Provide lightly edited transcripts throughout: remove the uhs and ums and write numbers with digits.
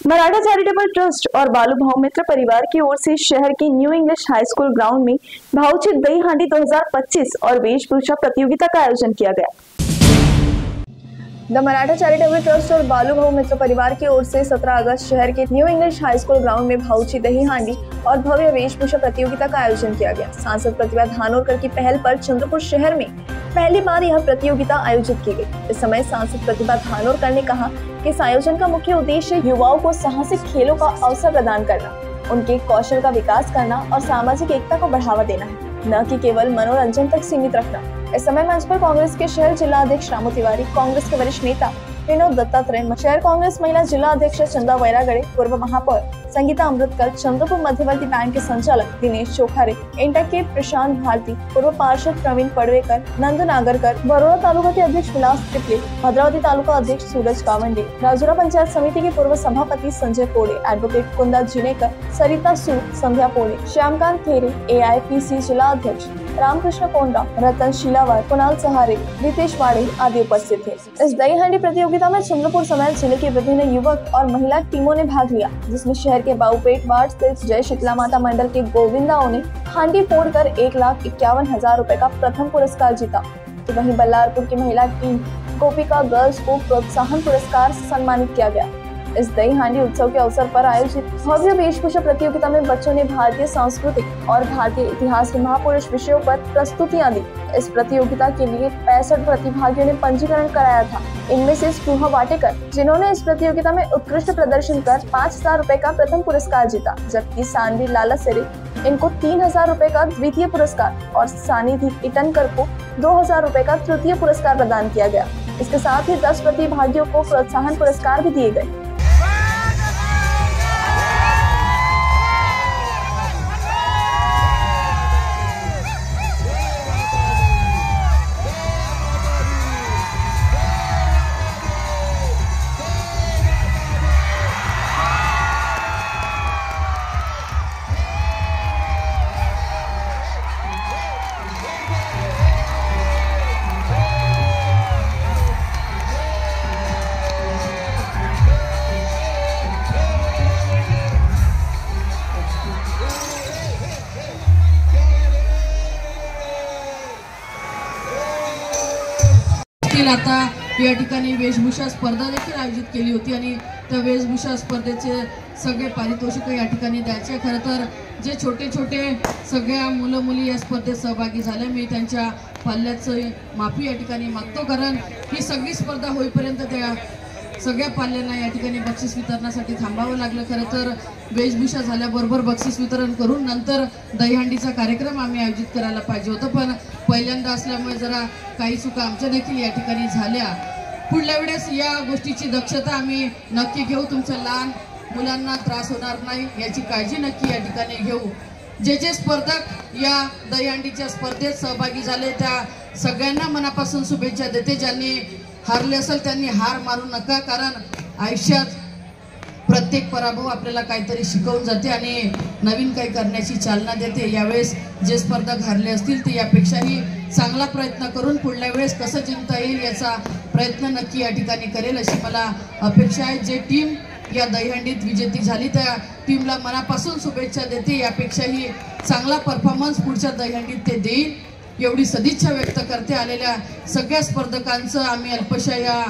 Maratha charitable trust और बालू भाव मित्र परिवार की ओर से शहर के new English high school ground में भाऊचित दही हांडी 2025 और वेशभूषा प्रतियोगिता का आयोजन किया गया। द मराठा चैरिटेबल ट्रस्ट और बालू भाव मित्र परिवार की ओर से 17 अगस्त शहर के new English high school ground में भाऊची दही हांडी और भव्य वेशभूषा प्रतियोगिता का आयोजन किया गया। सांसद प्रतिभा धानोरकर की पहल पर चंद्रपुर शहर में पहली बार यह प्रतियोगिता आयोजित की गई। इस समय सांसद प्रतिभा धानोरकर ने कहा कि इस आयोजन का मुख्य उद्देश्य युवाओं को साहसिक खेलों का अवसर प्रदान करना, उनके कौशल का विकास करना और सामाजिक एकता को बढ़ावा देना है, न कि केवल मनोरंजन तक सीमित रखना। इस समय मंच पर कांग्रेस के शहर जिला अध्यक्ष रामू तिवारी, कांग्रेस के वरिष्ठ नेता विनोद दत्तात्रेय, शहर कांग्रेस महिला जिला अध्यक्ष चंदा वैरागड़े, पूर्व महापौर संगीता अमृतकर, चंद्रपुर मध्यवर्ती बैंक के संचालक दिनेश चोखारे, इंटा के प्रशांत भारती, पूर्व पार्षद प्रवीण पड़वेकर, नंदू नागरकर, बरोड़ा तालुका के अध्यक्ष विलास त्रिपले, भद्रावती तालुका अध्यक्ष सूरज कावंडे, राजुरा पंचायत समिति के पूर्व सभापति संजय पोड़े, एडवोकेट कुंदा जिनेकर, सरिता सूद, संध्या पोड़े, श्यामकांत खेरे, AIPC जिला अध्यक्ष रामकृष्ण कोंडा, रतन शीलावर, कुणाल सहारे, रितेश वाड़े आदि उपस्थित थे। इस दही हांडी प्रतियोगिता में चंद्रपुर समेत जिले के विभिन्न युवक और महिला टीमों ने भाग लिया, जिसमें शहर के बाऊपेट वार्ड स्थित जय शीतला माता मंडल के गोविंदाओं ने हांडी फोड़कर 1,51,000 रुपए का प्रथम पुरस्कार जीता। तो वहीं बल्लारपुर की महिला टीम गोपिका गर्ल्स को प्रोत्साहन पुरस्कार से सम्मानित किया गया। इस दही हांडी उत्सव के अवसर पर आयोजित भव्य वेशभूषा प्रतियोगिता में बच्चों ने भारतीय सांस्कृतिक और भारतीय इतिहास के महापुरुष विषयों पर प्रस्तुतियां दी। इस प्रतियोगिता के लिए 65 प्रतिभागियों ने पंजीकरण कराया था। इनमें से स्पृहा वाटेकर, जिन्होंने इस प्रतियोगिता में उत्कृष्ट प्रदर्शन कर 5,000 रुपए का प्रथम पुरस्कार जीता, जबकि सानवी लालासेरे इनको 3,000 रुपए का द्वितीय पुरस्कार और सानिधि इटनकर को 2,000 रुपए का तृतीय पुरस्कार प्रदान किया गया। इसके साथ ही 10 प्रतिभागियों को प्रोत्साहन पुरस्कार भी दिए गए। आता या ठिकाणी वेशभूषा स्पर्धा देखील आयोजित केली होती आणि त्या वेशभूषा स्पर्धेचे सगळे पारितोषिक या ठिकाणी द्यायचे। खरं तर जे छोटे छोटे सगळ्या मुलं मुली या स्पर्धेत सहभागी झाले, मी त्यांच्या पाल्याचं माफी या ठिकाणी मागतो, कारण ही सगळी स्पर्धा होईपर्यंत त्या सगळ्या पाल्यांना या ठिकाणी बक्षीस वितरणासाठी थांबावं लागलं। खरं तर वेशभूषा झाल्याबरोबर बक्षीस वितरण करून नंतर दहीहांडीचा कार्यक्रम आम्ही आयोजित करायला पाहिजे होतं, पण पहिल्यांदा असल्यामुळे जरा काही चुका आमच्या देखील या ठिकाणी झाल्या। पुढल्या वेळेस या गोष्टीची दक्षता आम्ही नक्की घेऊ, तुमच्या लहान मुलांना त्रास होणार नाही याची काळजी नक्की या ठिकाणी घेऊ। जे जे स्पर्धक या दहीहांडीच्या स्पर्धेत सहभागी झाले त्या सगळ्यांना मनापासून शुभेच्छा देते। ज्यांनी हारले असेल त्यांनी हार मानू नका, कारण आयुष्यात प्रत्येक पराभव आपल्याला काहीतरी शिकवून जाते आणि नवीन काही करण्याची चालना देते। यावेळेस जे स्पर्धक हारले असतील ते यापेक्षाही चांगला प्रयत्न करून पुढल्या वेळेस कसं जिंकता येईल याचा प्रयत्न नक्की या ठिकाणी करेल अशी मला अपेक्षा आहे। जे टीम या दहीहांडीत विजेती झाली त्या टीमला मनापासून शुभेच्छा देते, यापेक्षाही चांगला परफॉर्मन्स पुढच्या दहीहांडीत ते देईल एवढी सदिच्छा व्यक्त करते। आलेल्या सगळ्या स्पर्धकांचं आम्ही अल्पशा या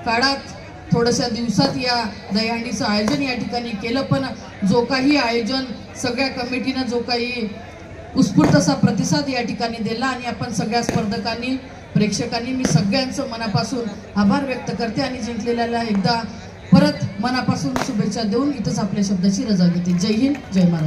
काळात थोड्याशा दिवसात या दहीहांडीचं आयोजन या ठिकाणी केलं, पण जो काही आयोजन सगळ्या कमिटीनं जो काही उत्स्फूर्त असा प्रतिसाद या ठिकाणी दिला आणि आपण सगळ्या स्पर्धकांनी प्रेक्षकांनी मी सगळ्यांचं मनापासून आभार व्यक्त करते आणि जिंकलेल्याला एकदा परत मनापासून शुभेच्छा देऊन इथंच आपल्या शब्दाची रजा घेते। जय हिंद, जय महाराष्ट्र।